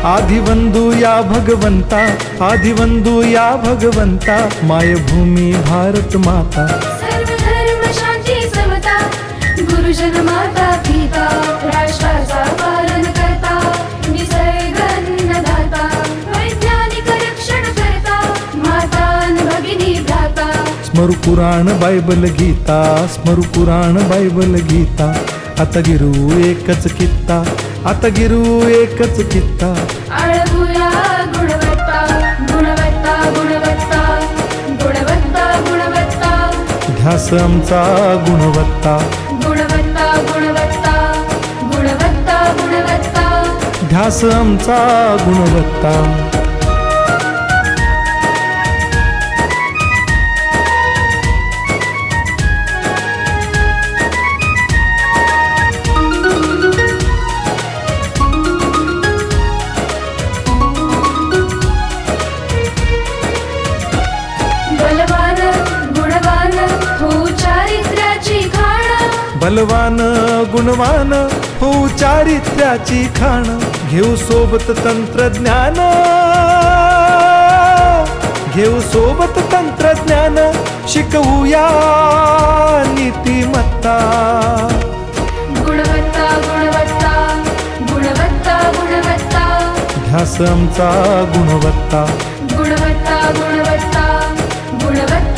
आदिवंदू या भगवंता, आदिवंदू या भगवंता, मायभूमी भारत माता, सर्व धर्म शांती समता, गुरुजन माता पिता, राष्ट्राचा पालन करता, निसर्ग अन्नदाता, वैज्ञानिक रक्षण करता, माता अन भगिनी भ्राता. स्मरू पुराण बायबल गीता, स्मरू पुराण बायबल गीता, आता गिरू एकच कित्ता, आता गिरू एकच कित्ता. आळवूया गुणवत्ता, गुणवत्ता, गुणवत्ता, गुणवत्ता, गुणवत्ता, ध्यास आमचा गुणवत्ता, गुणवत्ता, गुणवत्ता, गुणवत्ता, गुणवत्ता. ध्यास आमचा गुणवत्ता. बलवान गुणवान हो चारित्र्याची खाण, बलवान गुणवान हो चारित्र्याची खाण, घेऊ सोबत तंत्रज्ञान, घेऊ सोबत तंत्रज्ञान, शिकवूया नीतिमत्ता. गुणवत्ता, गुणवत्ता, गुणवत्ता, गुणवत्ता, ध्यास आमचा गुणवत्ता, गुणवत्ता, गुणवत्ता.